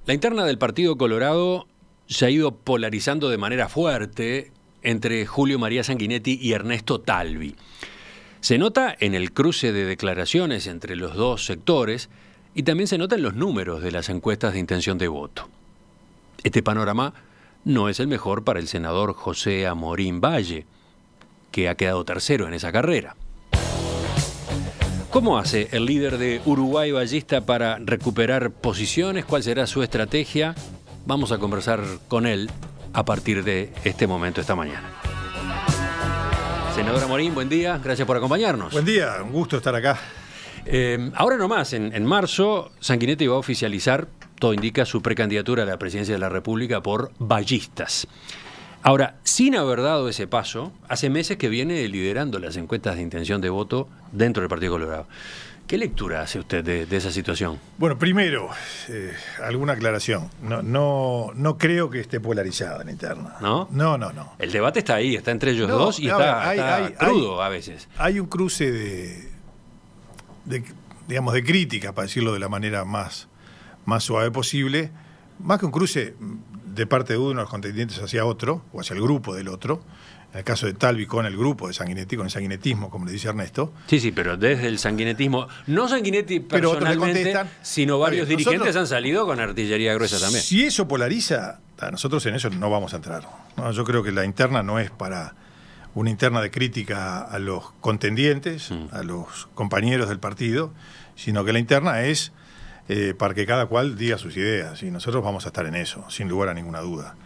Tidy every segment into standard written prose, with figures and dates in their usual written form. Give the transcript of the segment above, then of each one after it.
La interna del Partido Colorado se ha ido polarizando de manera fuerte entre Julio María Sanguinetti y Ernesto Talvi. Se nota en el cruce de declaraciones entre los dos sectores y también se nota en los números de las encuestas de intención de voto. Este panorama no es el mejor para el senador José Amorín Valle, que ha quedado tercero en esa carrera. ¿Cómo hace el líder de Uruguay Ballista para recuperar posiciones? ¿Cuál será su estrategia? Vamos a conversar con él a partir de este momento, esta mañana. Senador Amorín, buen día, gracias por acompañarnos. Buen día, un gusto estar acá. Ahora nomás, en marzo, Sanguinetti va a oficializar, todo indica, su precandidatura a la presidencia de la República por ballistas. Ahora, sin haber dado ese paso, hace meses que viene liderando las encuestas de intención de voto dentro del Partido Colorado. ¿Qué lectura hace usted de esa situación? Bueno, primero, alguna aclaración. No creo que esté polarizada la interna. ¿No? No. El debate está ahí, está entre ellos dos y está crudo a veces. Hay un cruce de críticas, para decirlo de la manera más suave posible, más que un cruce de parte de uno de los contendientes hacia otro, o hacia el grupo del otro, en el caso de Talvi con el grupo de Sanguinetti, con el sanguinetismo, como le dice Ernesto. Sí, pero desde el sanguinetismo, no Sanguinetti personalmente, sino varios dirigentes han salido con artillería gruesa también. Si eso polariza, nosotros en eso no vamos a entrar. No, yo creo que la interna no es para una interna de crítica a los contendientes, a los compañeros del partido, sino que la interna es para que cada cual diga sus ideas, y nosotros vamos a estar en eso, sin lugar a ninguna duda.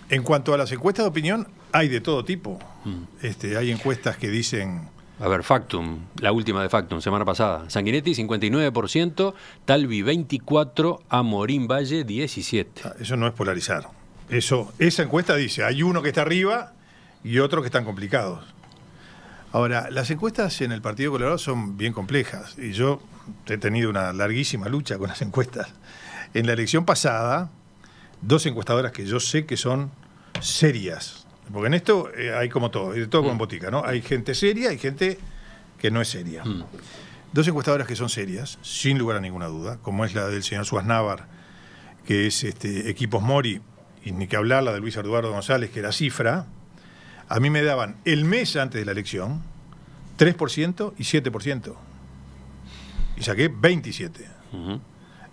En cuanto a las encuestas de opinión, hay de todo tipo. Hay encuestas que dicen... A ver, Factum, la última de Factum, semana pasada. Sanguinetti 59%, Talvi 24%, Amorín Valle 17%. Eso no es polarizar. Esa encuesta dice, hay uno que está arriba y otro que están complicados. Ahora, las encuestas en el Partido Colorado son bien complejas, y yo he tenido una larguísima lucha con las encuestas. En la elección pasada, dos encuestadoras que yo sé que son serias, porque en esto hay como todo, y de todo como en botica, ¿no? Hay gente seria y gente que no es seria. Dos encuestadoras que son serias, sin lugar a ninguna duda, como es la del señor Suárez, que es Equipos Mori, y ni que hablar la de Luis Eduardo González, que era Cifra. A mí me daban el mes antes de la elección 3% y 7%. Y saqué 27%.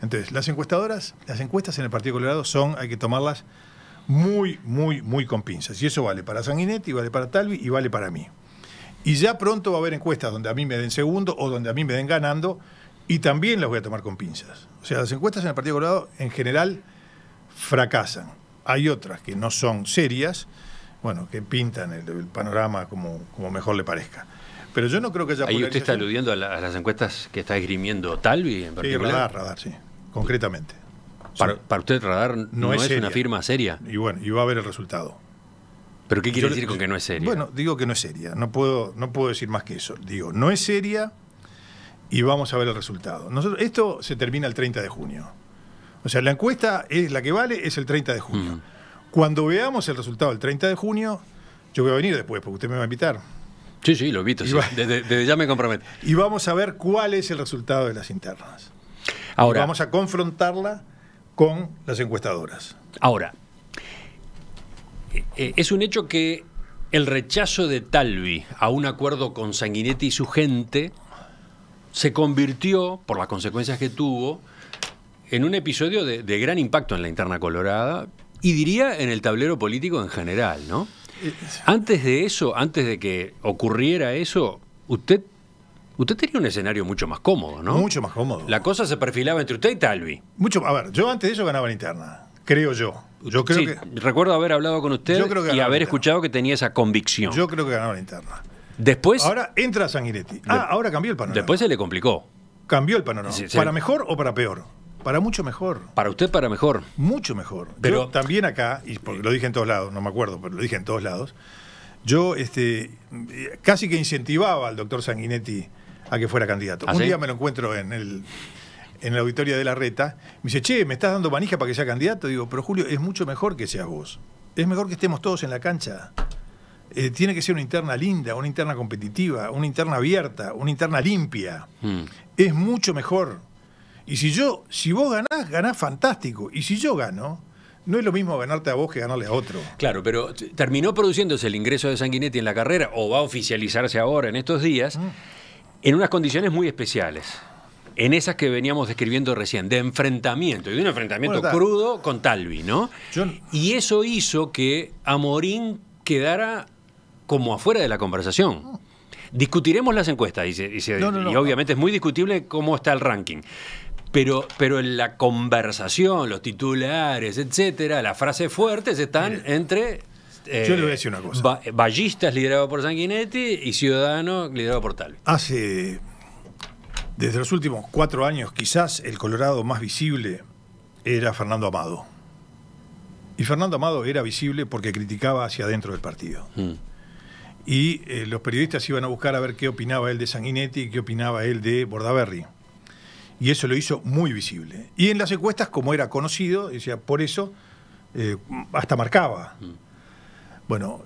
Entonces, las encuestas en el Partido Colorado hay que tomarlas muy con pinzas. Y eso vale para Sanguinetti, vale para Talvi y vale para mí. Y ya pronto va a haber encuestas donde a mí me den segundo o donde a mí me den ganando, y también las voy a tomar con pinzas. O sea, las encuestas en el Partido Colorado en general fracasan. Hay otras que no son serias, bueno, que pintan el panorama como mejor le parezca. Pero yo no creo que haya polarización. Ahí usted está aludiendo a las encuestas que está esgrimiendo Talvi en particular. Sí, Radar, sí, concretamente. Para usted Radar no es una firma seria. Y bueno, y va a haber el resultado. ¿Pero qué quiere decir con que no es seria? Bueno, digo que no es seria, no puedo decir más que eso. Digo, no es seria y vamos a ver el resultado. Esto se termina el 30 de junio. O sea, la encuesta es la que vale, es el 30 de junio. Cuando veamos el resultado del 30 de junio, yo voy a venir después, porque usted me va a invitar. Sí, lo invito, sí. Desde ya me comprometo. Y vamos a ver cuál es el resultado de las internas. Ahora, y vamos a confrontarla con las encuestadoras. Ahora, es un hecho que el rechazo de Talvi a un acuerdo con Sanguinetti y su gente se convirtió, por las consecuencias que tuvo, en un episodio de gran impacto en la interna colorada y diría en el tablero político en general, ¿no? Antes de eso, antes de que ocurriera eso, usted tenía un escenario mucho más cómodo, ¿no? Mucho más cómodo. La cosa se perfilaba entre usted y Talvi. A ver, yo antes de eso ganaba la interna, creo yo. Yo creo que recuerdo haber hablado con usted y haber escuchado que tenía esa convicción. Yo creo que ganaba la interna. Después... Ahora entra Sanguinetti. Ahora cambió el panorama. Después se le complicó. Cambió el panorama. ¿Para mejor o para peor? Para mucho mejor. Para usted, para mejor. Mucho mejor. Pero yo también acá, y porque lo dije en todos lados, no me acuerdo, pero lo dije en todos lados, yo casi que incentivaba al doctor Sanguinetti a que fuera candidato. Un día me lo encuentro en el auditorio de la Reta, me dice, che, ¿me estás dando manija para que sea candidato? Digo, pero Julio, es mucho mejor que seas vos. Es mejor que estemos todos en la cancha. Tiene que ser una interna linda, una interna competitiva, una interna abierta, una interna limpia. Es mucho mejor. Y si vos ganás, ganás fantástico. Y si yo gano, no es lo mismo ganarte a vos que ganarle a otro. Claro, pero terminó produciéndose el ingreso de Sanguinetti en la carrera, o va a oficializarse ahora en estos días, en unas condiciones muy especiales. En esas que veníamos describiendo recién, de enfrentamiento, y de un enfrentamiento crudo con Talvi, ¿no? Y eso hizo que Amorín quedara como afuera de la conversación. Discutiremos las encuestas, y obviamente es muy discutible cómo está el ranking. Pero en la conversación, los titulares, etcétera, las frases fuertes están entre... yo le voy a decir una cosa. Ballistas liderado por Sanguinetti y Ciudadanos liderado por Talvi. Desde los últimos 4 años, quizás el Colorado más visible era Fernando Amado. Y Fernando Amado era visible porque criticaba hacia adentro del partido. Y los periodistas iban a buscar a ver qué opinaba él de Sanguinetti y qué opinaba él de Bordaberry. Y eso lo hizo muy visible. Y en las encuestas, como era conocido, decía, por eso hasta marcaba. Bueno,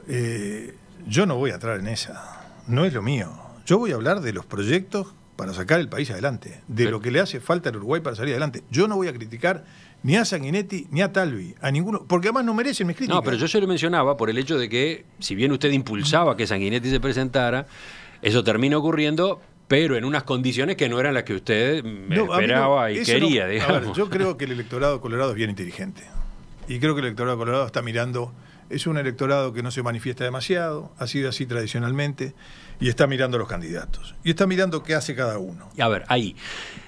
yo no voy a entrar en esa. No es lo mío. Yo voy a hablar de los proyectos para sacar el país adelante, de lo que le hace falta al Uruguay para salir adelante. Yo no voy a criticar ni a Sanguinetti ni a Talvi, a ninguno, porque además no merecen mis críticas. No, pero yo se lo mencionaba por el hecho de que, si bien usted impulsaba que Sanguinetti se presentara, eso terminó ocurriendo, pero en unas condiciones que no eran las que usted esperaba y quería, digamos. A ver, yo creo que el electorado colorado es bien inteligente. Y creo que el electorado colorado está mirando... Es un electorado que no se manifiesta demasiado, ha sido así tradicionalmente, y está mirando a los candidatos. Y está mirando qué hace cada uno. A ver, ahí,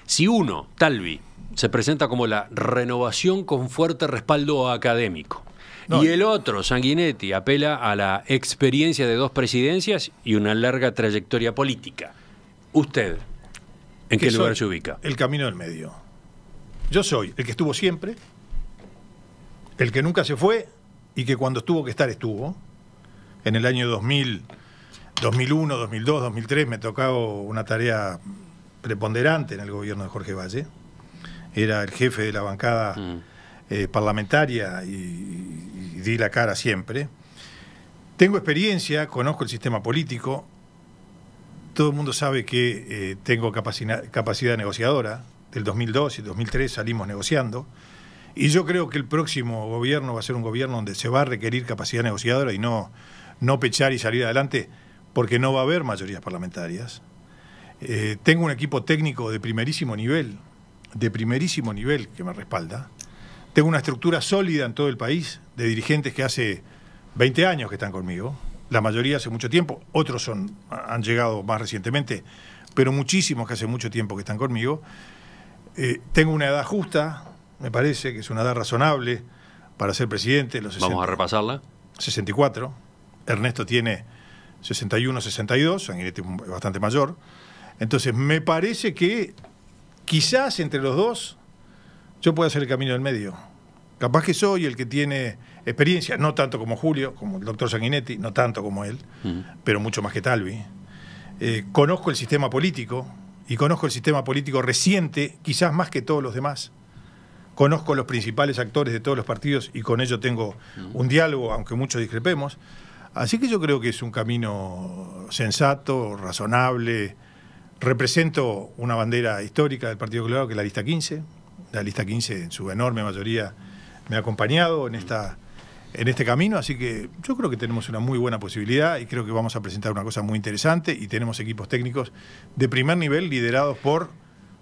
si uno, Talvi, se presenta como la renovación con fuerte respaldo académico, y el otro, Sanguinetti, apela a la experiencia de 2 presidencias y una larga trayectoria política, ¿usted en qué lugar se ubica? El camino del medio. Yo soy el que estuvo siempre, el que nunca se fue, y que cuando tuvo que estar estuvo. En el año 2000, 2001, 2002, 2003 me tocaba una tarea preponderante en el gobierno de Jorge Valle. Era el jefe de la bancada parlamentaria y di la cara siempre. Tengo experiencia, conozco el sistema político. Todo el mundo sabe que tengo capacidad negociadora. Del 2002 y 2003 salimos negociando. Y yo creo que el próximo gobierno va a ser un gobierno donde se va a requerir capacidad negociadora y no pechar y salir adelante, porque no va a haber mayorías parlamentarias. Tengo un equipo técnico de primerísimo nivel que me respalda. Tengo una estructura sólida en todo el país de dirigentes que hace 20 años que están conmigo, la mayoría hace mucho tiempo, otros han llegado más recientemente, pero muchísimos que hace mucho tiempo que están conmigo. Tengo una edad justa, me parece que es una edad razonable para ser presidente. Vamos a repasarla. 64. Ernesto tiene 61, 62. Sanguinetti es bastante mayor. Entonces, me parece que quizás entre los dos yo pueda hacer el camino del medio. Capaz que soy el que tiene experiencia, no tanto como Julio, como el doctor Sanguinetti, no tanto como él, pero mucho más que Talvi. Conozco el sistema político, y conozco el sistema político reciente, quizás más que todos los demás. Conozco los principales actores de todos los partidos y con ello tengo un diálogo, aunque muchos discrepemos. Así que yo creo que es un camino sensato, razonable. Represento una bandera histórica del Partido Colorado, que es la lista 15. La lista 15, en su enorme mayoría, me ha acompañado en este camino. Así que yo creo que tenemos una muy buena posibilidad y creo que vamos a presentar una cosa muy interesante. Y tenemos equipos técnicos de primer nivel liderados por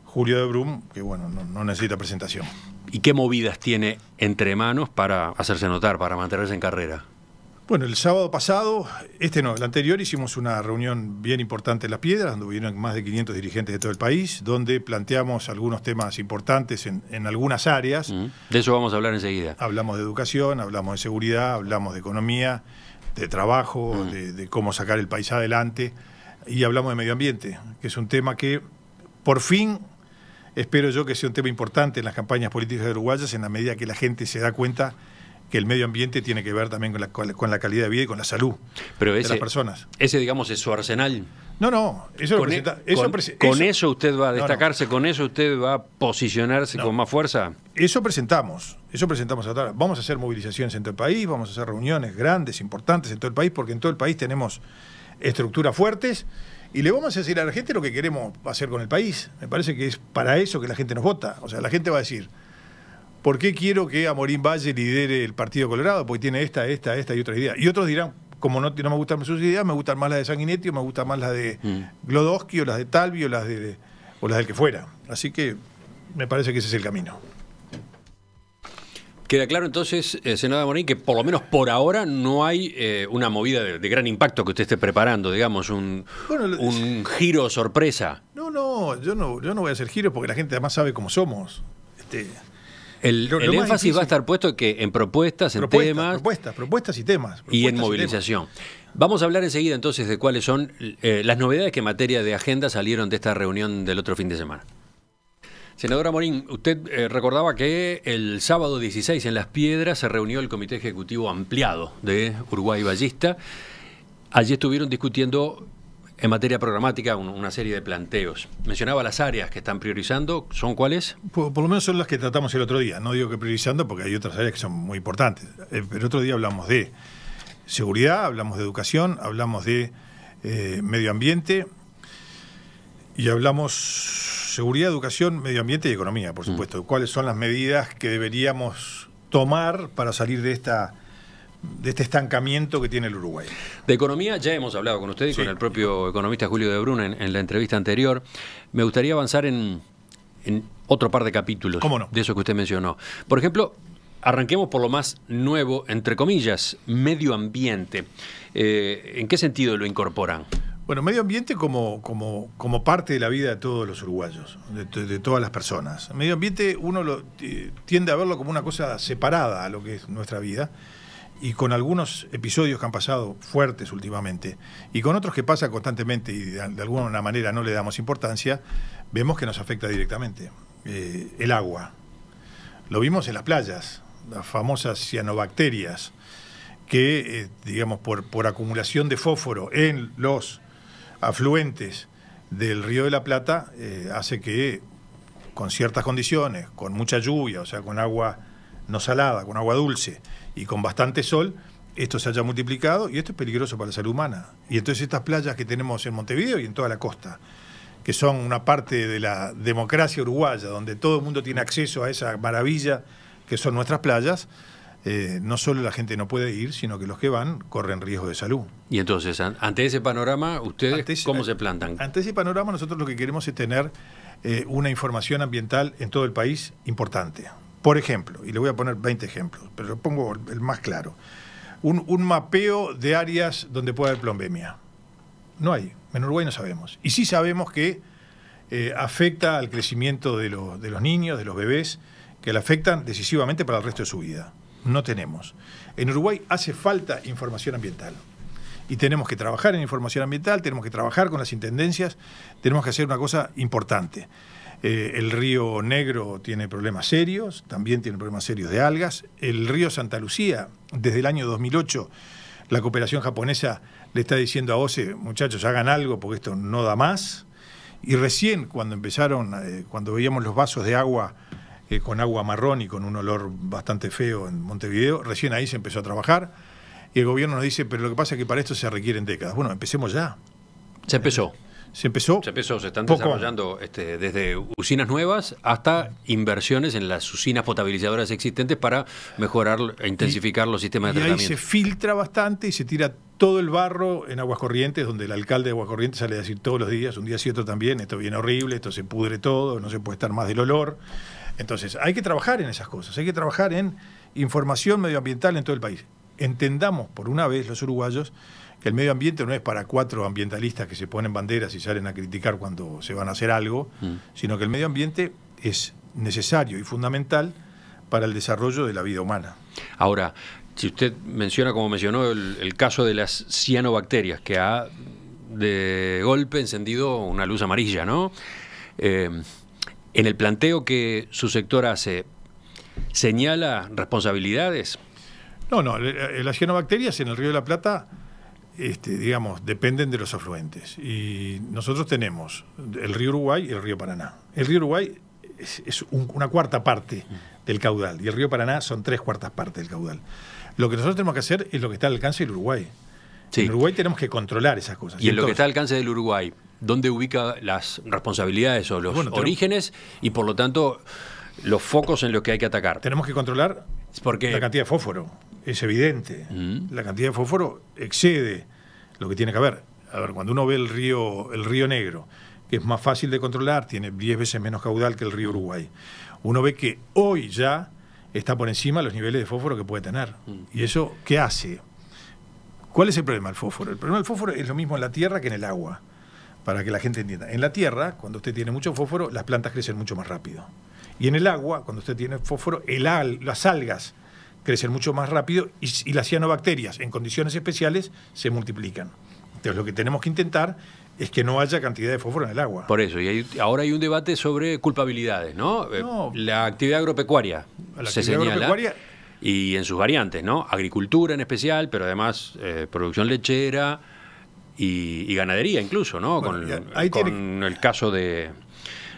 Julio de Brum, que bueno, no necesita presentación. ¿Y qué movidas tiene entre manos para hacerse notar, para mantenerse en carrera? Bueno, el sábado pasado, el anterior, hicimos una reunión bien importante en Las Piedras, donde hubieron más de 500 dirigentes de todo el país, donde planteamos algunos temas importantes en algunas áreas. De eso vamos a hablar enseguida. Hablamos de educación, hablamos de seguridad, hablamos de economía, de trabajo, de cómo sacar el país adelante, y hablamos de medio ambiente, que es un tema que, por fin, espero yo que sea un tema importante en las campañas políticas uruguayas, en la medida que la gente se da cuenta que el medio ambiente tiene que ver también con la calidad de vida y con la salud de las personas. Ese, digamos, es su arsenal. No, eso lo presenta. ¿Con eso usted va a destacarse? ¿Con eso usted va a posicionarse con más fuerza? Eso presentamos ahora. Vamos a hacer movilizaciones en todo el país, vamos a hacer reuniones grandes, importantes en todo el país, porque en todo el país tenemos estructuras fuertes Y le vamos a decir a la gente lo que queremos hacer con el país. Me parece que es para eso que la gente nos vota. O sea, la gente va a decir, ¿por qué quiero que Amorín Valle lidere el Partido Colorado? Porque tiene esta y otra idea. Y otros dirán, como no me gustan sus ideas, me gustan más las de Sanguinetti, o me gustan más las de Glodowski, o las de Talvi, o las del que fuera. Así que me parece que ese es el camino. Queda claro entonces, senador Amorín, que por lo menos por ahora no hay una movida de gran impacto que usted esté preparando, digamos, un giro sorpresa. No, yo no voy a hacer giros porque la gente además sabe cómo somos. El énfasis difícil va a estar puesto que en propuestas, en temas. Propuestas y temas. Y en movilización. Vamos a hablar enseguida entonces de cuáles son las novedades que en materia de agenda salieron de esta reunión del otro fin de semana. Senador Amorín, usted recordaba que el sábado 16 en Las Piedras se reunió el Comité Ejecutivo Ampliado de Uruguay Ballista. Allí estuvieron discutiendo en materia programática una serie de planteos. Mencionaba las áreas que están priorizando. ¿Son cuáles? Por lo menos son las que tratamos el otro día. No digo que priorizando porque hay otras áreas que son muy importantes. El otro día hablamos de seguridad, hablamos de educación, hablamos de medio ambiente y hablamos seguridad, educación, medio ambiente y economía, por supuesto. ¿Cuáles son las medidas que deberíamos tomar para salir de este estancamiento que tiene el Uruguay? De economía ya hemos hablado con usted y con el propio economista Julio de Brun en la entrevista anterior. Me gustaría avanzar en otro par de capítulos de eso que usted mencionó. Por ejemplo, arranquemos por lo más nuevo, entre comillas, medio ambiente. ¿En qué sentido lo incorporan? Bueno, medio ambiente como parte de la vida de todos los uruguayos, de todas las personas. Medio ambiente uno tiende a verlo como una cosa separada a lo que es nuestra vida, y con algunos episodios que han pasado fuertes últimamente, y con otros que pasa constantemente y de alguna manera no le damos importancia, vemos que nos afecta directamente. El agua. Lo vimos en las playas, las famosas cianobacterias, que, digamos, por acumulación de fósforo en los afluentes del Río de la Plata, hace que con ciertas condiciones, con mucha lluvia, o sea, con agua no salada, con agua dulce y con bastante sol, esto se haya multiplicado y esto es peligroso para la salud humana. Y entonces estas playas que tenemos en Montevideo y en toda la costa, que son una parte de la democracia uruguaya, donde todo el mundo tiene acceso a esa maravilla que son nuestras playas, no solo la gente no puede ir, sino que los que van corren riesgo de salud. Y entonces, ante ese panorama, ¿ustedes cómo se plantan? Ante ese panorama, nosotros lo que queremos es tener una información ambiental en todo el país importante. Por ejemplo, y le voy a poner 20 ejemplos, pero pongo el más claro, un mapeo de áreas donde puede haber plombemia. No hay, en Uruguay no sabemos. Y sí sabemos que afecta al crecimiento de los niños, de los bebés, que le afectan decisivamente para el resto de su vida. No tenemos. En Uruguay hace falta información ambiental. Y tenemos que trabajar en información ambiental, tenemos que trabajar con las intendencias, tenemos que hacer una cosa importante. El río Negro tiene problemas serios, también tiene problemas serios de algas. El río Santa Lucía, desde el año 2008, la cooperación japonesa le está diciendo a OCE, muchachos, hagan algo porque esto no da más. Y recién cuando cuando veíamos los vasos de agua con agua marrón y con un olor bastante feo en Montevideo, recién ahí se empezó a trabajar. Y el gobierno nos dice, pero lo que pasa es que para esto se requieren décadas. Bueno, empecemos ya. Se empezó. Se empezó. Se están desarrollando desde usinas nuevas hasta inversiones en las usinas potabilizadoras existentes para mejorar e intensificar los sistemas de tratamiento. Y ahí se filtra bastante y se tira todo el barro en Aguas Corrientes, donde el alcalde de Aguas Corrientes sale a decir todos los días, un día sí otro también, esto viene horrible, esto se pudre todo, no se puede estar más del olor. Entonces, hay que trabajar en esas cosas, hay que trabajar en información medioambiental en todo el país. Entendamos por una vez los uruguayos que el medio ambiente no es para 4 ambientalistas que se ponen banderas y salen a criticar cuando se van a hacer algo, sino que el medio ambiente es necesario y fundamental para el desarrollo de la vida humana. Ahora, si usted menciona, como mencionó, el caso de las cianobacterias, que ha de golpe encendido una luz amarilla, ¿no? En el planteo que su sector hace, ¿señala responsabilidades? No, las cianobacterias en el Río de la Plata, digamos, dependen de los afluentes. Y nosotros tenemos el río Uruguay y el río Paraná. El río Uruguay es una cuarta parte del caudal y el río Paraná son 3/4 partes del caudal. Lo que nosotros tenemos que hacer es lo que está al alcance del Uruguay. Sí. En Uruguay tenemos que controlar esas cosas. Y en lo que está al alcance del Uruguay, ¿dónde ubica las responsabilidades o los orígenes y, por lo tanto, los focos en los que hay que atacar? Tenemos que controlar la cantidad de fósforo. Es evidente. La cantidad de fósforo excede lo que tiene que haber. A ver, cuando uno ve el río Negro, que es más fácil de controlar, tiene 10 veces menos caudal que el río Uruguay, uno ve que hoy ya está por encima de los niveles de fósforo que puede tener. ¿Y eso qué hace? ¿Cuál es el problema del fósforo? El problema del fósforo es lo mismo en la tierra que en el agua, para que la gente entienda. En la tierra, cuando usted tiene mucho fósforo, las plantas crecen mucho más rápido. Y en el agua, cuando usted tiene fósforo, las algas crecen mucho más rápido y las cianobacterias, en condiciones especiales, se multiplican. Entonces, lo que tenemos que intentar es que no haya cantidad de fósforo en el agua. Por eso, y ahora hay un debate sobre culpabilidades, ¿no? La actividad agropecuaria se señala, y en sus variantes, ¿no? Agricultura en especial, pero además producción lechera y ganadería incluso, ¿no? Bueno, con el caso de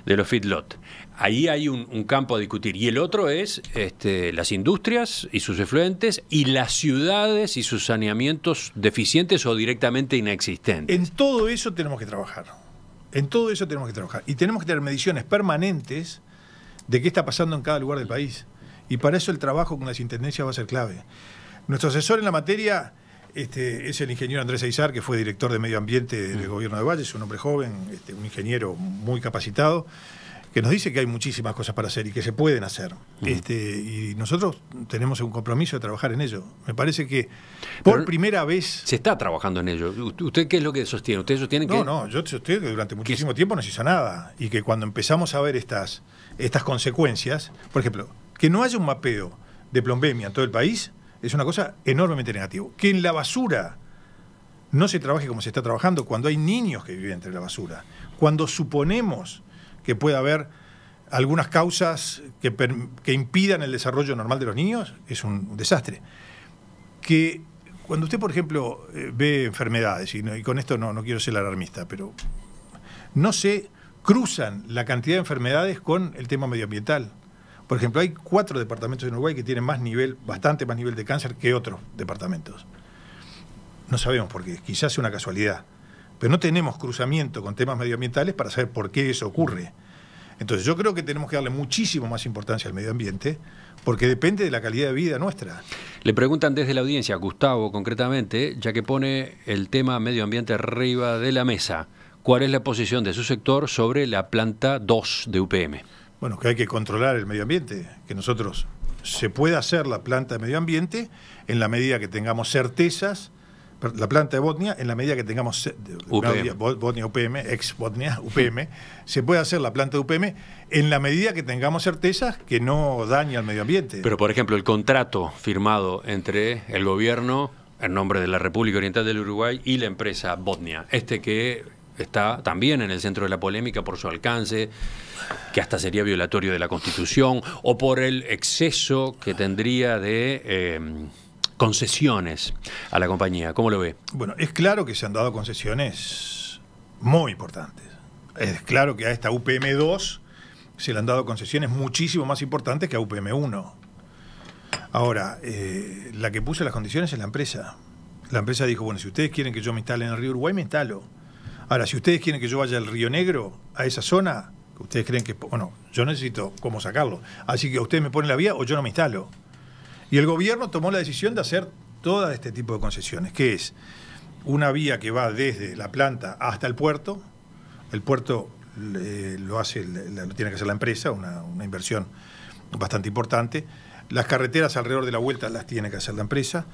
los feedlot. Ahí hay un campo a discutir. Y el otro es las industrias y sus efluentes y las ciudades y sus saneamientos deficientes o directamente inexistentes. En todo eso tenemos que trabajar. En todo eso tenemos que trabajar. Y tenemos que tener mediciones permanentes de qué está pasando en cada lugar del país. Y para eso el trabajo con las intendencias va a ser clave. Nuestro asesor en la materia es el ingeniero Andrés Aizar, que fue director de Medio Ambiente del Gobierno de Valle, es un hombre joven, un ingeniero muy capacitado, que nos dice que hay muchísimas cosas para hacer y que se pueden hacer. Y nosotros tenemos un compromiso de trabajar en ello. Me parece que por primera vez... Se está trabajando en ello. ¿Usted qué es lo que sostiene? ¿Usted sostiene que...? No, yo sostengo que durante muchísimo tiempo no se hizo nada. Y que cuando empezamos a ver estas consecuencias, por ejemplo, que no haya un mapeo de plombemia en todo el país, es una cosa enormemente negativa. Que en la basura no se trabaje como se está trabajando, cuando hay niños que viven entre la basura, cuando suponemos que pueda haber algunas causas que impidan el desarrollo normal de los niños, es un desastre. Que cuando usted, por ejemplo, ve enfermedades, y con esto no quiero ser alarmista, pero no se cruzan la cantidad de enfermedades con el tema medioambiental. Por ejemplo, hay 4 departamentos en Uruguay que tienen bastante más nivel de cáncer que otros departamentos. No sabemos por qué, quizás sea una casualidad. Pero no tenemos cruzamiento con temas medioambientales para saber por qué eso ocurre. Entonces yo creo que tenemos que darle muchísimo más importancia al medio ambiente, porque depende de la calidad de vida nuestra. Le preguntan desde la audiencia, Gustavo concretamente, ya que pone el tema medio ambiente arriba de la mesa, ¿cuál es la posición de su sector sobre la planta 2 de UPM? Bueno, que hay que controlar el medio ambiente, que nosotros se pueda hacer la planta de medio ambiente en la medida que tengamos certezas, la planta de Botnia, en la medida que tengamos Botnia UPM, ex Botnia UPM, se puede hacer la planta de UPM en la medida que tengamos certezas que no daña al medio ambiente. Pero, por ejemplo, el contrato firmado entre el gobierno, en nombre de la República Oriental del Uruguay, y la empresa Botnia, que está también en el centro de la polémica por su alcance, que hasta sería violatorio de la Constitución, o por el exceso que tendría de concesiones a la compañía. ¿Cómo lo ve? Bueno, es claro que se han dado concesiones muy importantes. Es claro que a esta UPM2 se le han dado concesiones muchísimo más importantes que a UPM1. Ahora, la que puso las condiciones es la empresa. La empresa dijo, bueno, si ustedes quieren que yo me instale en el río Uruguay, me instalo. Ahora, si ustedes quieren que yo vaya al Río Negro, a esa zona, que ustedes creen que... Bueno, yo necesito cómo sacarlo. Así que ustedes me ponen la vía o yo no me instalo. Y el gobierno tomó la decisión de hacer todo este tipo de concesiones, que es una vía que va desde la planta hasta el puerto. El puerto lo tiene que hacer la empresa, una inversión bastante importante. Las carreteras alrededor de la vuelta las tiene que hacer la empresa.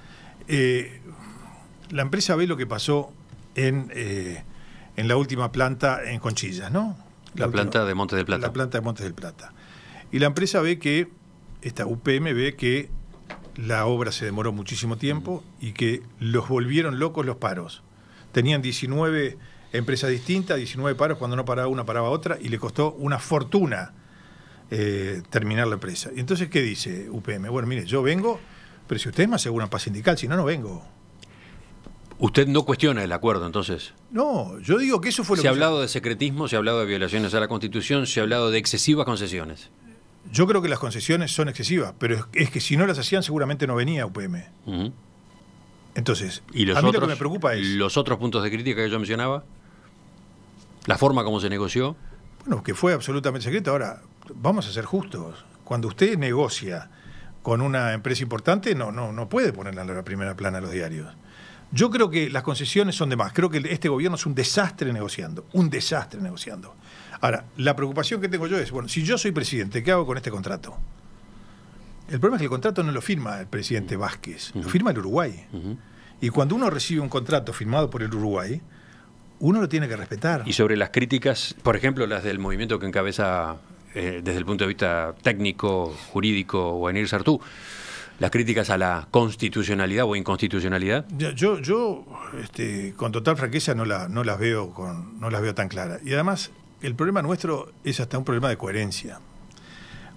La empresa ve lo que pasó en la última planta en Conchillas, ¿no? La planta de Montes del Plata. La planta de Montes del Plata. Y la empresa ve que, esta UPM ve que la obra se demoró muchísimo tiempo y que los volvieron locos los paros. Tenían 19 empresas distintas, 19 paros, cuando no paraba una, paraba otra, y le costó una fortuna terminar la empresa. Y entonces, ¿qué dice UPM? Bueno, mire, yo vengo, pero si ustedes me aseguran paz sindical, si no, no vengo. ¿Usted no cuestiona el acuerdo, entonces? No, yo digo que eso fue lo que... Se ha hablado de secretismo, se ha hablado de violaciones a la Constitución, se ha hablado de excesivas concesiones. Yo creo que las concesiones son excesivas, pero es que si no las hacían seguramente no venía UPM. Entonces, ¿Y a mí lo que me preocupa es... los otros puntos de crítica que yo mencionaba? ¿La forma como se negoció? Bueno, que fue absolutamente secreto. Ahora, vamos a ser justos. Cuando usted negocia con una empresa importante, no puede ponerla en la primera plana de los diarios. Yo creo que las concesiones son de más. Creo que este gobierno es un desastre negociando. Un desastre negociando. Ahora, la preocupación que tengo yo es, bueno, si yo soy presidente, ¿qué hago con este contrato? El problema es que el contrato no lo firma el presidente Vázquez, lo firma el Uruguay. Y cuando uno recibe un contrato firmado por el Uruguay, uno lo tiene que respetar. Y sobre las críticas, por ejemplo, las del movimiento que encabeza desde el punto de vista técnico, jurídico, Guainir Sartú, las críticas a la constitucionalidad o inconstitucionalidad. Yo con total franqueza no las veo tan claras. Y además, el problema nuestro es hasta un problema de coherencia.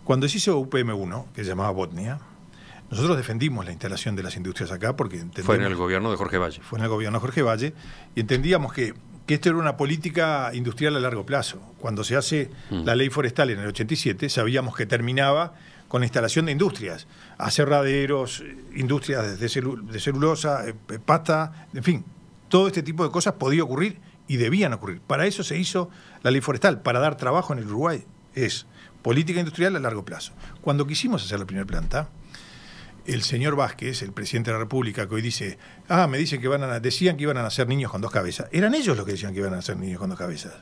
Cuando se hizo UPM-1, que se llamaba Botnia, nosotros defendimos la instalación de las industrias acá porque entendemos... Fue en el gobierno de Jorge Valle. Fue en el gobierno de Jorge Valle y entendíamos que esto era una política industrial a largo plazo. Cuando se hace la ley forestal en el 87, sabíamos que terminaba con la instalación de industrias, aserraderos, industrias de celulosa, pasta, en fin, todo este tipo de cosas podía ocurrir y debían ocurrir. Para eso se hizo la ley forestal, para dar trabajo en el Uruguay. Es política industrial a largo plazo. Cuando quisimos hacer la primera planta, el señor Vázquez, el presidente de la República, que hoy dice, me dicen que decían que iban a nacer niños con dos cabezas. Eran ellos los que decían que iban a nacer niños con dos cabezas.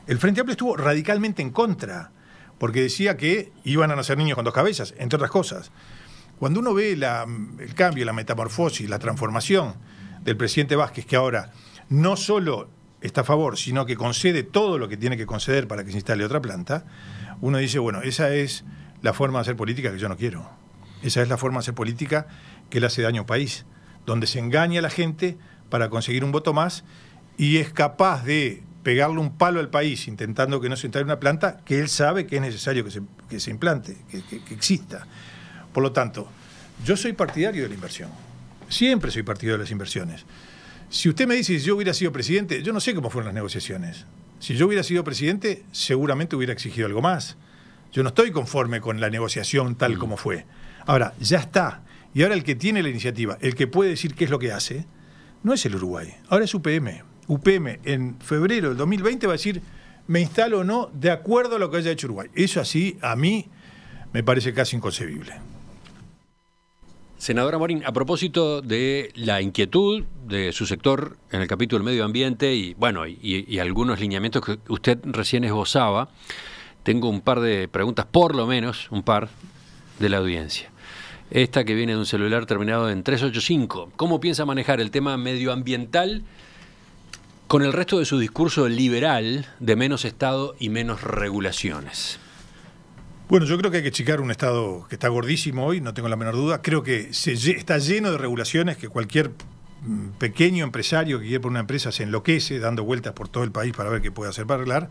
El Frente Amplio estuvo radicalmente en contra, porque decía que iban a nacer niños con dos cabezas, entre otras cosas. Cuando uno ve el cambio, la metamorfosis, la transformación del presidente Vázquez, que ahora no solo está a favor, sino que concede todo lo que tiene que conceder para que se instale otra planta, uno dice, bueno, esa es la forma de hacer política que yo no quiero. Esa es la forma de hacer política que le hace daño a un país, donde se engaña a la gente para conseguir un voto más y es capaz de pegarle un palo al país intentando que no se instale una planta que él sabe que es necesario que se implante, que exista. Por lo tanto, yo soy partidario de la inversión. Siempre soy partidario de las inversiones. Si usted me dice si yo hubiera sido presidente, yo no sé cómo fueron las negociaciones. Si yo hubiera sido presidente, seguramente hubiera exigido algo más. Yo no estoy conforme con la negociación tal como fue. Ahora, ya está. Y ahora el que tiene la iniciativa, el que puede decir qué es lo que hace, no es el Uruguay. Ahora es UPM. UPM en febrero del 2020 va a decir, me instalo o no de acuerdo a lo que haya hecho Uruguay. Eso así, a mí, me parece casi inconcebible. Senadora Morín, a propósito de la inquietud de su sector en el capítulo del medio ambiente y algunos lineamientos que usted recién esbozaba, tengo un par de preguntas, por lo menos un par, de la audiencia. Esta que viene de un celular terminado en 385. ¿Cómo piensa manejar el tema medioambiental con el resto de su discurso liberal de menos Estado y menos regulaciones? Bueno, yo creo que hay que achicar un Estado que está gordísimo hoy, no tengo la menor duda. Creo que está lleno de regulaciones que cualquier pequeño empresario que quiere poner una empresa se enloquece dando vueltas por todo el país para ver qué puede hacer para arreglar.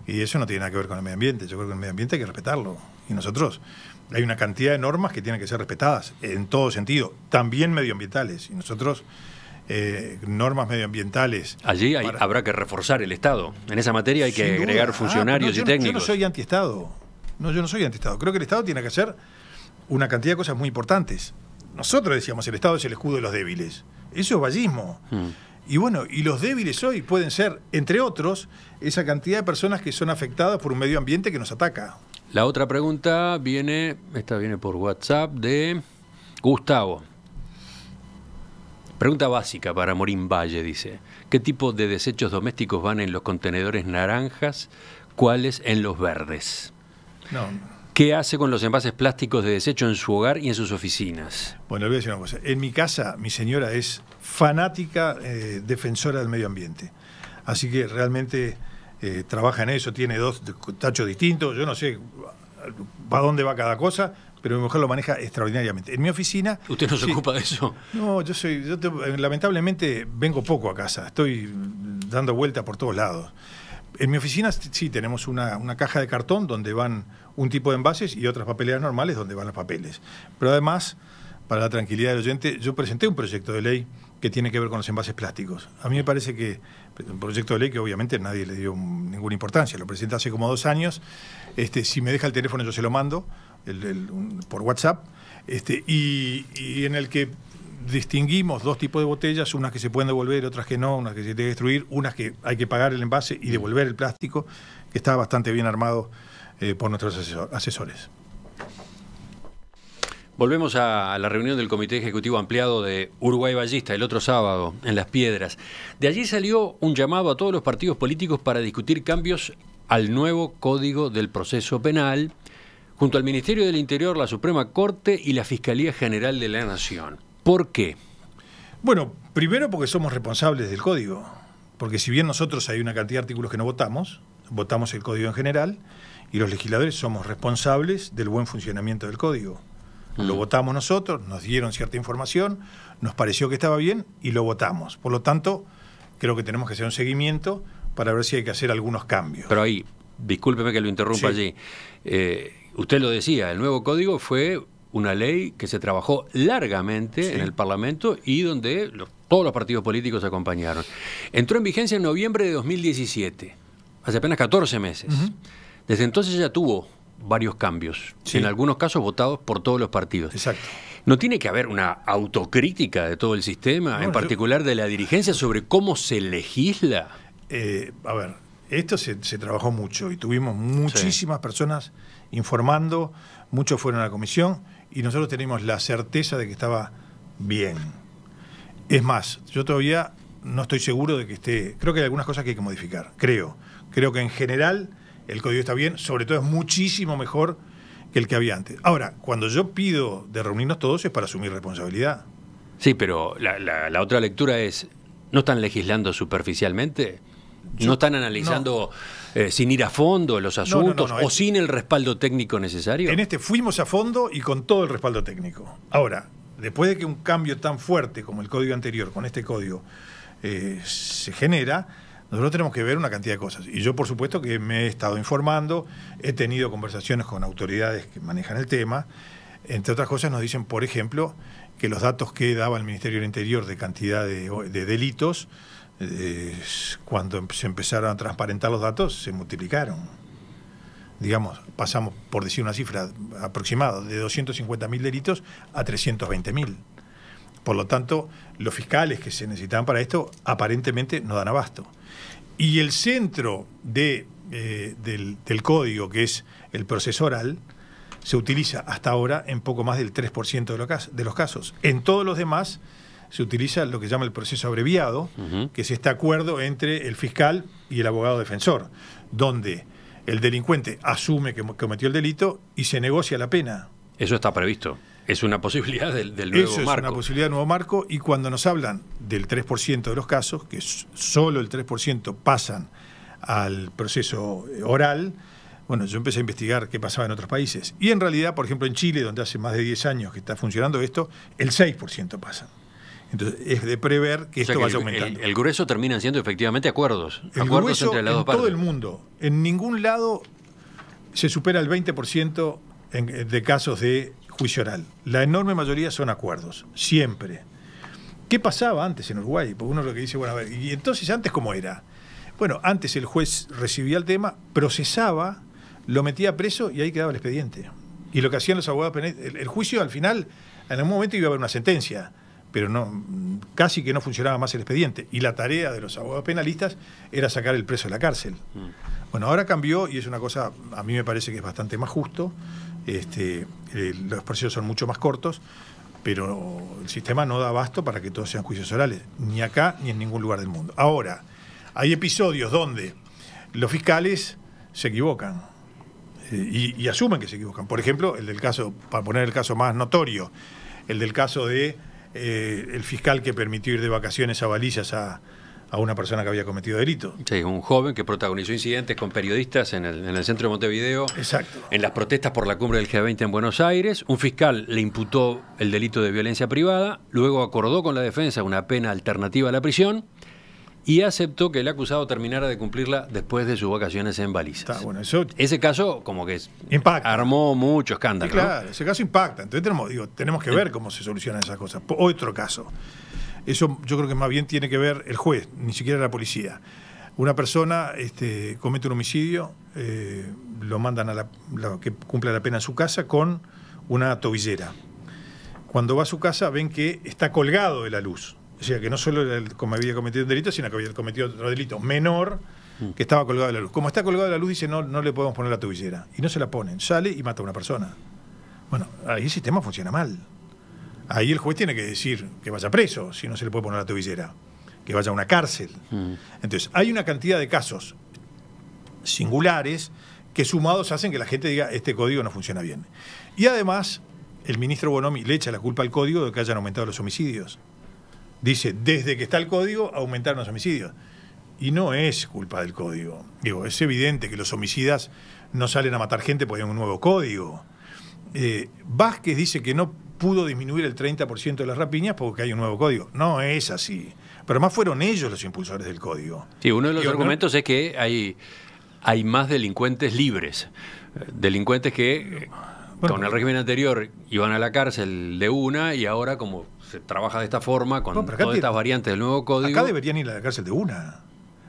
Y eso no tiene nada que ver con el medio ambiente. Yo creo que el medio ambiente hay que respetarlo. Y nosotros, hay una cantidad de normas que tienen que ser respetadas en todo sentido, también medioambientales. Y nosotros, normas medioambientales... Allí habrá que reforzar el Estado. En esa materia hay que agregar funcionarios y técnicos. Yo no soy antiestado. No, yo no soy antiestado. Creo que el Estado tiene que hacer una cantidad de cosas muy importantes. Nosotros decíamos, el Estado es el escudo de los débiles. Eso es vallismo. Y bueno, y los débiles hoy pueden ser, entre otros, esa cantidad de personas que son afectadas por un medio ambiente que nos ataca. La otra pregunta viene por WhatsApp de Gustavo. Pregunta básica para Morín Valle, dice. ¿Qué tipo de desechos domésticos van en los contenedores naranjas? ¿Cuáles en los verdes? No. ¿Qué hace con los envases plásticos de desecho en su hogar y en sus oficinas? Bueno, le voy a decir una cosa. En mi casa, mi señora es fanática defensora del medio ambiente. Así que realmente trabaja en eso, tiene 2 tachos distintos. Yo no sé para dónde va cada cosa, pero mi mujer lo maneja extraordinariamente. En mi oficina... ¿Usted no se ocupa de eso? No, lamentablemente vengo poco a casa. Estoy dando vueltas por todos lados. En mi oficina sí tenemos una caja de cartón donde van un tipo de envases y otras papeleras normales donde van los papeles. Pero además, para la tranquilidad del oyente, yo presenté un proyecto de ley que tiene que ver con los envases plásticos. A mí me parece que un proyecto de ley que obviamente nadie le dio ninguna importancia. Lo presenté hace como 2 años. Si me deja el teléfono yo se lo mando por WhatsApp. Y en el que distinguimos dos tipos de botellas, unas que se pueden devolver, otras que no, unas que se tienen que destruir, unas que hay que pagar el envase y devolver el plástico, que está bastante bien armado por nuestros asesores. Volvemos a la reunión del Comité Ejecutivo Ampliado de Uruguay Ballista el otro sábado en Las Piedras. De allí salió un llamado a todos los partidos políticos para discutir cambios al nuevo Código del Proceso Penal, junto al Ministerio del Interior, la Suprema Corte y la Fiscalía General de la Nación. ¿Por qué? Bueno, primero porque somos responsables del Código, porque si bien nosotros hay una cantidad de artículos que no votamos el Código en general, y los legisladores somos responsables del buen funcionamiento del Código. Lo votamos nosotros, nos dieron cierta información, nos pareció que estaba bien y lo votamos. Por lo tanto, creo que tenemos que hacer un seguimiento para ver si hay que hacer algunos cambios. Pero ahí, discúlpeme que lo interrumpa allí, usted lo decía, el nuevo código fue una ley que se trabajó largamente en el Parlamento y donde todos los partidos políticos acompañaron. Entró en vigencia en noviembre de 2017, hace apenas 14 meses. Desde entonces ya tuvo varios cambios, en algunos casos votados por todos los partidos. Exacto. ¿No tiene que haber una autocrítica de todo el sistema, en particular de la dirigencia, sobre cómo se legisla? A ver, esto se trabajó mucho y tuvimos muchísimas personas informando, muchos fueron a la comisión y nosotros tenemos la certeza de que estaba bien. Es más, yo todavía no estoy seguro de que esté... Creo que hay algunas cosas que hay que modificar, creo que en general el código está bien, sobre todo es muchísimo mejor que el que había antes. Ahora, cuando yo pido de reunirnos todos es para asumir responsabilidad. Sí, pero la otra lectura es, ¿no están legislando superficialmente? ¿No están analizando sin ir a fondo los asuntos o sin el respaldo técnico necesario? En este fuimos a fondo y con todo el respaldo técnico. Ahora, después de que un cambio tan fuerte como el código anterior, con este código, se genera... Nosotros tenemos que ver una cantidad de cosas. Y yo, por supuesto, que me he estado informando, he tenido conversaciones con autoridades que manejan el tema. Entre otras cosas, nos dicen, por ejemplo, que los datos que daba el Ministerio del Interior de cantidad de delitos, cuando se empezaron a transparentar los datos, se multiplicaron. Digamos, pasamos, por decir una cifra aproximada, de 250.000 delitos a 320.000. Por lo tanto, los fiscales que se necesitaban para esto aparentemente no dan abasto. Y el centro del código, que es el proceso oral, se utiliza hasta ahora en poco más del 3% de los casos. En todos los demás se utiliza lo que se llama el proceso abreviado, que es este acuerdo entre el fiscal y el abogado defensor, donde el delincuente asume que cometió el delito y se negocia la pena. Eso está previsto. Es una posibilidad del nuevo marco. Eso es una posibilidad del nuevo marco, y cuando nos hablan del 3% de los casos, que solo el 3% pasan al proceso oral, bueno, yo empecé a investigar qué pasaba en otros países. Y en realidad, por ejemplo, en Chile, donde hace más de 10 años que está funcionando esto, el 6% pasan. Entonces, es de prever que esto vaya aumentando. El grueso terminan siendo efectivamente acuerdos. El acuerdos grueso entre las dos partes. En todo el mundo, en ningún lado se supera el 20% de casos de juicio oral. La enorme mayoría son acuerdos, siempre. ¿Qué pasaba antes en Uruguay? Porque uno lo que dice, bueno, a ver, ¿y entonces antes cómo era? Bueno, antes el juez recibía el tema, procesaba, lo metía preso y ahí quedaba el expediente. Y lo que hacían los abogados penales, el juicio al final, en algún momento iba a haber una sentencia, pero no, casi que no funcionaba más el expediente. Y la tarea de los abogados penalistas era sacar el preso de la cárcel. Bueno, ahora cambió y es una cosa, a mí me parece que es bastante más justo. Los procesos son mucho más cortos, pero el sistema no da abasto para que todos sean juicios orales, ni acá ni en ningún lugar del mundo. Ahora, hay episodios donde los fiscales se equivocan y asumen que se equivocan. Por ejemplo, el del caso, para poner el caso más notorio, el del caso de el fiscal que permitió ir de vacaciones a Balizas a una persona que había cometido delito. Sí, un joven que protagonizó incidentes con periodistas en el centro de Montevideo. Exacto. En las protestas por la cumbre del G20 en Buenos Aires. Un fiscal le imputó el delito de violencia privada, luego acordó con la defensa una pena alternativa a la prisión y aceptó que el acusado terminara de cumplirla después de sus vacaciones en Balizas. Bueno, ese caso como que impacta. Armó mucho escándalo. Sí, claro, ese caso impacta. Entonces tenemos que ver cómo se solucionan esas cosas. Otro caso. Eso yo creo que más bien tiene que ver el juez, ni siquiera la policía. Una persona comete un homicidio, lo mandan a que cumpla la pena en su casa con una tobillera. cuando va a su casa ven que está colgado de la luz. O sea, que no solo como había cometido un delito, sino que había cometido otro delito menor, que estaba colgado de la luz. Como está colgado de la luz, dice, no le podemos poner la tobillera. Y no se la ponen. Sale y mata a una persona. Bueno, ahí el sistema funciona mal. Ahí el juez tiene que decir que vaya preso, si no se le puede poner la tobillera. Que vaya a una cárcel. Entonces, hay una cantidad de casos singulares que sumados hacen que la gente diga, este código no funciona bien. Y además, el ministro Bonomi le echa la culpa al código de que hayan aumentado los homicidios. Dice, desde que está el código, aumentaron los homicidios. Y no es culpa del código. Digo, es evidente que los homicidas no salen a matar gente porque hay un nuevo código. Vázquez dice que no pudo disminuir el 30% de las rapiñas porque hay un nuevo código. No es así. Pero además fueron ellos los impulsores del código. Sí, uno de los argumentos es que hay más delincuentes libres. Delincuentes que con el régimen anterior iban a la cárcel de una y ahora como se trabaja de esta forma con todas estas variantes del nuevo código. Acá deberían ir a la cárcel de una.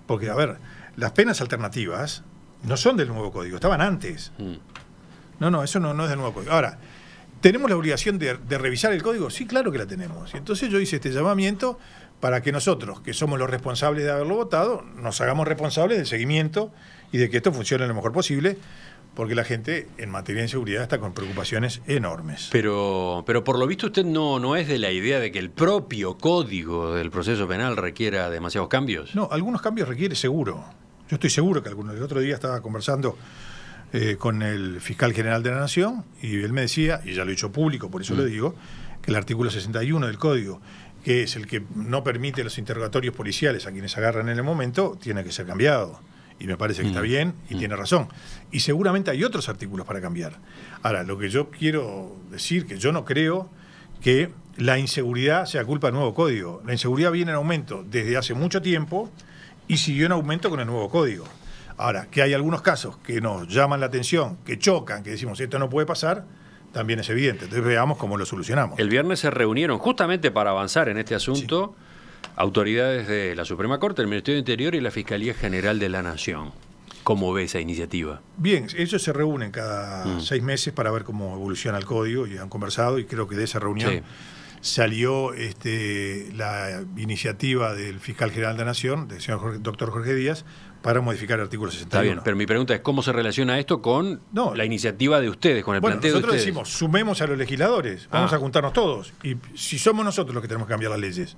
Porque, a ver, las penas alternativas no son del nuevo código, estaban antes. No, eso no es del nuevo código. Ahora, ¿tenemos la obligación de revisar el código? Sí, claro que la tenemos. Y entonces yo hice este llamamiento para que nosotros, que somos los responsables de haberlo votado, nos hagamos responsables del seguimiento y de que esto funcione lo mejor posible, porque la gente en materia de inseguridad está con preocupaciones enormes. Pero por lo visto usted no es de la idea de que el propio código del proceso penal requiera demasiados cambios. No, algunos cambios requiere seguro. Yo estoy seguro que algunos. El otro día estaba conversando con el fiscal general de la Nación y él me decía, y ya lo he hecho público, por eso lo digo, que el artículo 61 del código, que es el que no permite los interrogatorios policiales a quienes agarran en el momento, tiene que ser cambiado. Y me parece que está bien y tiene razón. Y seguramente hay otros artículos para cambiar. Ahora, lo que yo quiero decir, que yo no creo que la inseguridad sea culpa del nuevo código. La inseguridad viene en aumento desde hace mucho tiempo y siguió en aumento con el nuevo código. Ahora, que hay algunos casos que nos llaman la atención, que chocan, que decimos esto no puede pasar, también es evidente. Entonces veamos cómo lo solucionamos. El viernes se reunieron justamente para avanzar en este asunto. Sí. Autoridades de la Suprema Corte, el Ministerio de Interior y la Fiscalía General de la Nación. ¿Cómo ve esa iniciativa? Bien, ellos se reúnen cada 6 meses para ver cómo evoluciona el código y han conversado y creo que de esa reunión salió la iniciativa del Fiscal General de la Nación, del señor doctor Jorge Díaz, para modificar el artículo 61. Está bien, pero mi pregunta es ¿cómo se relaciona esto con la iniciativa de ustedes, con el planteo de ustedes? Nosotros decimos, sumemos a los legisladores, vamos a juntarnos todos. Y si somos nosotros los que tenemos que cambiar las leyes,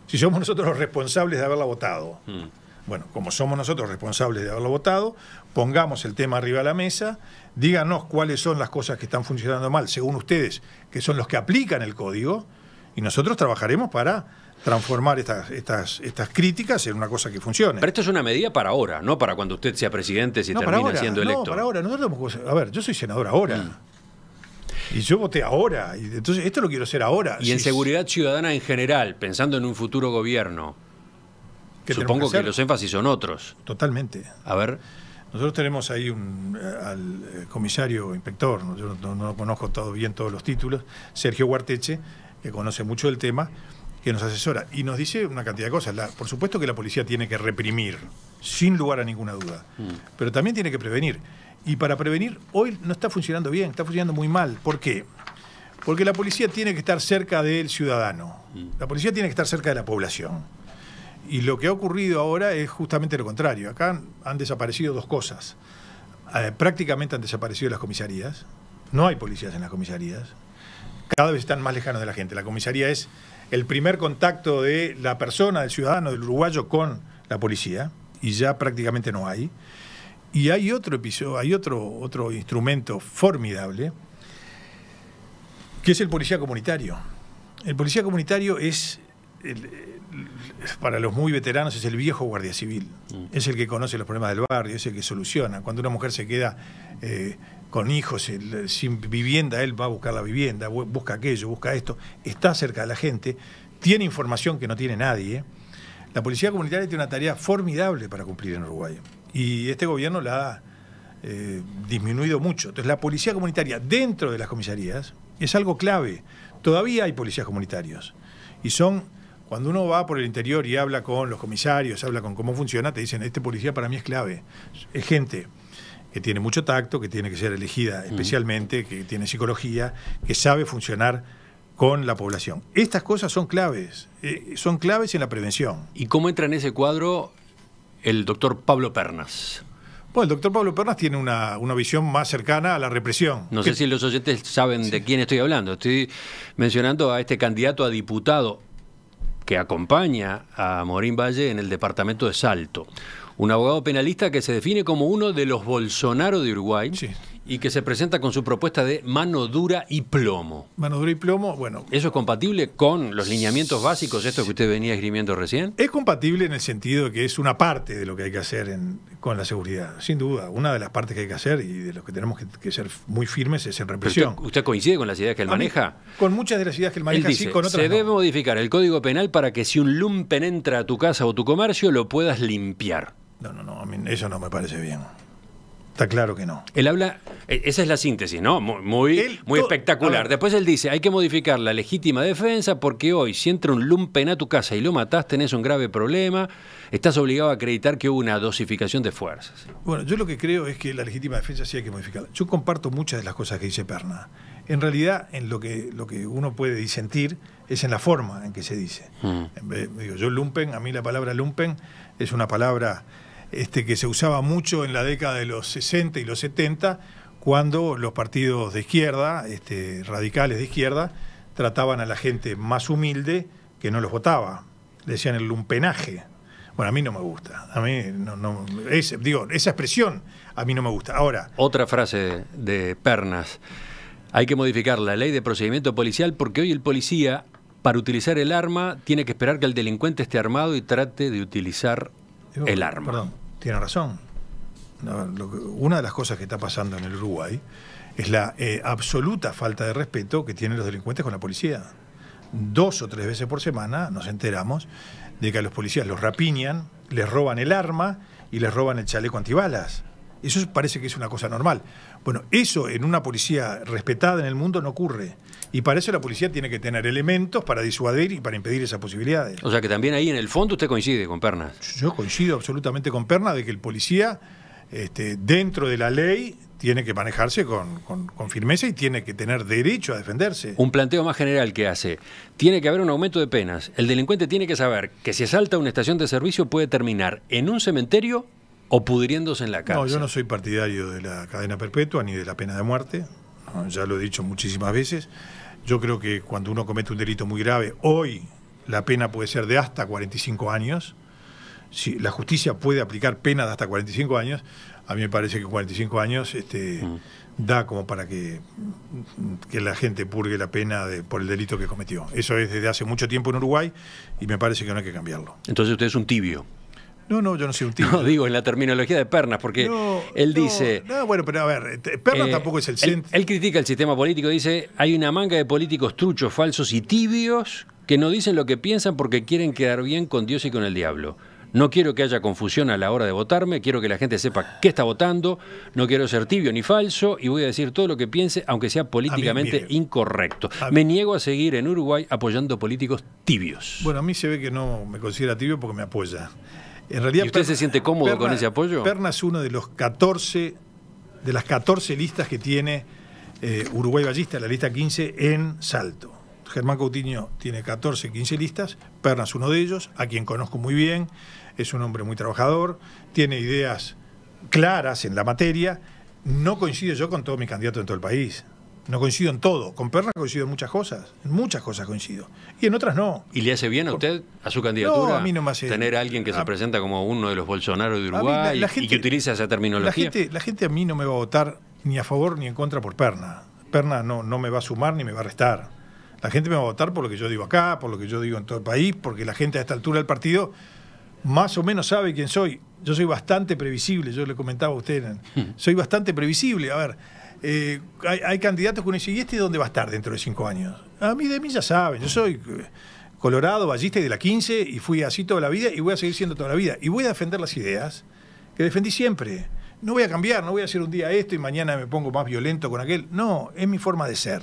si somos nosotros los responsables de haberla votado. Bueno, como somos nosotros responsables de haberlo votado, pongamos el tema arriba de la mesa, díganos cuáles son las cosas que están funcionando mal, según ustedes, que son los que aplican el código, y nosotros trabajaremos para transformar estas críticas en una cosa que funcione. Pero esto es una medida para ahora, no para cuando usted sea presidente si termina siendo electo. No, para ahora. A ver, yo soy senador ahora. Y yo voté ahora, y entonces esto lo quiero hacer ahora. Y en seguridad ciudadana en general, pensando en un futuro gobierno, supongo que los énfasis son otros. Totalmente. A ver. Nosotros tenemos ahí al comisario inspector, yo no conozco bien todos los títulos, Sergio Guarteche, que conoce mucho del tema, que nos asesora y nos dice una cantidad de cosas. Por supuesto que la policía tiene que reprimir, sin lugar a ninguna duda, pero también tiene que prevenir. Y para prevenir, hoy no está funcionando bien, está funcionando muy mal. ¿Por qué? Porque la policía tiene que estar cerca del ciudadano. La policía tiene que estar cerca de la población. Y lo que ha ocurrido ahora es justamente lo contrario. Acá han desaparecido 2 cosas. Prácticamente han desaparecido las comisarías. No hay policías en las comisarías. Cada vez están más lejanos de la gente. La comisaría es el primer contacto de la persona, del ciudadano, del uruguayo con la policía. Y ya prácticamente no hay. Y hay otro episodio, hay otro instrumento formidable, que es el policía comunitario. El policía comunitario es, para los muy veteranos, es el viejo guardia civil. Es el que conoce los problemas del barrio, es el que soluciona. Cuando una mujer se queda con hijos sin vivienda, él va a buscar la vivienda, busca aquello, busca esto. Está cerca de la gente, tiene información que no tiene nadie. La policía comunitaria tiene una tarea formidable para cumplir en Uruguay. Y este gobierno la ha disminuido mucho. Entonces la policía comunitaria dentro de las comisarías es algo clave. Todavía hay policías comunitarios. Y cuando uno va por el interior y habla con los comisarios, habla con cómo funciona, te dicen, este policía para mí es clave. Es gente que tiene mucho tacto, que tiene que ser elegida especialmente, que tiene psicología, que sabe funcionar con la población. Estas cosas son claves en la prevención. ¿Y cómo entra en ese cuadro el doctor Pablo Pernas? Bueno, el doctor Pablo Pernas tiene una visión más cercana a la represión. No sé si los oyentes saben de quién estoy hablando. Estoy mencionando a este candidato a diputado que acompaña a Morín Valle en el departamento de Salto. Un abogado penalista que se define como uno de los Bolsonaro de Uruguay, sí, y que se presenta con su propuesta de mano dura y plomo. Mano dura y plomo, bueno. ¿Eso es compatible con los lineamientos básicos, esto que usted venía esgrimiendo recién? Es compatible en el sentido de que es una parte de lo que hay que hacer con la seguridad, sin duda. Una de las partes que hay que hacer y de lo que tenemos que ser muy firmes es en represión. ¿Usted coincide con las ideas que él maneja? Con muchas de las ideas que él maneja, dice, sí, con otras se debe no. modificar el Código Penal para que si un lumpen entra a tu casa o tu comercio, lo puedas limpiar. No, a mí eso no me parece bien. Está claro que no. Él habla, esa es la síntesis, ¿no? Muy espectacular. Después él dice, hay que modificar la legítima defensa porque hoy, si entra un lumpen a tu casa y lo matás, tenés un grave problema, estás obligado a acreditar que hubo una dosificación de fuerzas. Bueno, yo lo que creo es que la legítima defensa sí hay que modificarla. Yo comparto muchas de las cosas que dice Pernas. En realidad, en lo que uno puede disentir es en la forma en que se dice. Yo lumpen, a mí la palabra lumpen es una palabra que se usaba mucho en la década de los 60 y los 70, cuando los partidos de izquierda, radicales de izquierda, trataban a la gente más humilde que no los votaba. Le decían el lumpenaje. Bueno, a mí no me gusta. A mí esa expresión a mí no me gusta. Ahora, otra frase de Pernas. Hay que modificar la ley de procedimiento policial porque hoy el policía, para utilizar el arma, tiene que esperar que el delincuente esté armado y trate de utilizar el arma. Perdón. Tiene razón. Una de las cosas que está pasando en el Uruguay es la absoluta falta de respeto que tienen los delincuentes con la policía. 2 o 3 veces por semana nos enteramos de que a los policías los rapiñan, les roban el arma y les roban el chaleco antibalas. Eso parece que es una cosa normal. Bueno, eso en una policía respetada en el mundo no ocurre. Y para eso la policía tiene que tener elementos para disuadir y para impedir esas posibilidades. O sea que también ahí en el fondo usted coincide con Pernas. Yo coincido absolutamente con Pernas de que el policía, dentro de la ley, tiene que manejarse con firmeza y tiene que tener derecho a defenderse. Un planteo más general que hace. Tiene que haber un aumento de penas. El delincuente tiene que saber que si asalta una estación de servicio puede terminar en un cementerio o pudriéndose en la cárcel. No, yo no soy partidario de la cadena perpetua ni de la pena de muerte. No, ya lo he dicho muchísimas veces. Yo creo que cuando uno comete un delito muy grave, hoy la pena puede ser de hasta 45 años. Si la justicia puede aplicar pena de hasta 45 años, a mí me parece que 45 años da como para que la gente purgue la pena por el delito que cometió. Eso es desde hace mucho tiempo en Uruguay y me parece que no hay que cambiarlo. Entonces usted es un tibio. No, yo no soy un tibio. No, digo en la terminología de Pernas, porque él dice... No, bueno, pero a ver, Pernas tampoco es el centro. Él critica el sistema político, dice, hay una manga de políticos truchos, falsos y tibios que no dicen lo que piensan porque quieren quedar bien con Dios y con el diablo. No quiero que haya confusión a la hora de votarme, quiero que la gente sepa qué está votando, no quiero ser tibio ni falso y voy a decir todo lo que piense, aunque sea políticamente incorrecto. Me niego a seguir en Uruguay apoyando políticos tibios. Bueno, a mí se ve que no me considera tibio porque me apoya. En realidad, ¿y usted se siente cómodo con ese apoyo? Pernas es uno de las 14 listas que tiene Uruguay Ballista, la lista 15 en Salto. Germán Coutinho tiene 14, 15 listas, Pernas uno de ellos, a quien conozco muy bien, es un hombre muy trabajador, tiene ideas claras en la materia. No coincido yo con todos mis candidatos en todo el país. No coincido en todo. Con Pernas coincido en muchas cosas coincido. Y en otras no. ¿Y le hace bien a usted, a su candidatura, no, a mí no me hace, tener a alguien que se presenta como uno de los Bolsonaro de Uruguay y que utiliza esa terminología? La gente a mí no me va a votar ni a favor ni en contra por Pernas. Pernas no me va a sumar ni me va a restar. La gente me va a votar por lo que yo digo acá, por lo que yo digo en todo el país, porque la gente a esta altura del partido más o menos sabe quién soy. Yo soy bastante previsible, yo le comentaba a usted, soy bastante previsible. A ver, hay candidatos que uno dice, ¿y este dónde va a estar dentro de 5 años? De mí ya saben, yo soy colorado, ballista y de la 15 y fui así toda la vida y voy a seguir siendo toda la vida. Y voy a defender las ideas que defendí siempre. No voy a cambiar, no voy a hacer un día esto y mañana me pongo más violento con aquel. No, es mi forma de ser.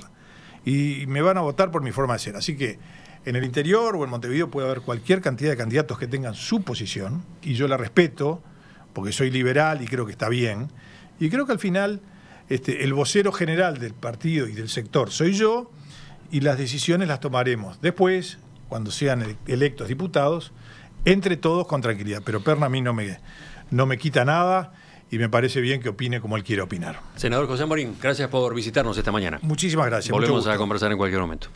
Y me van a votar por mi forma de ser. Así que en el interior o en Montevideo puede haber cualquier cantidad de candidatos que tengan su posición y yo la respeto porque soy liberal y creo que está bien. Y creo que al final el vocero general del partido y del sector soy yo y las decisiones las tomaremos después, cuando sean electos diputados, entre todos con tranquilidad. Pero Perna a mí no me quita nada y me parece bien que opine como él quiere opinar. Senador José Morín, gracias por visitarnos esta mañana. Muchísimas gracias. Volvemos a conversar en cualquier momento.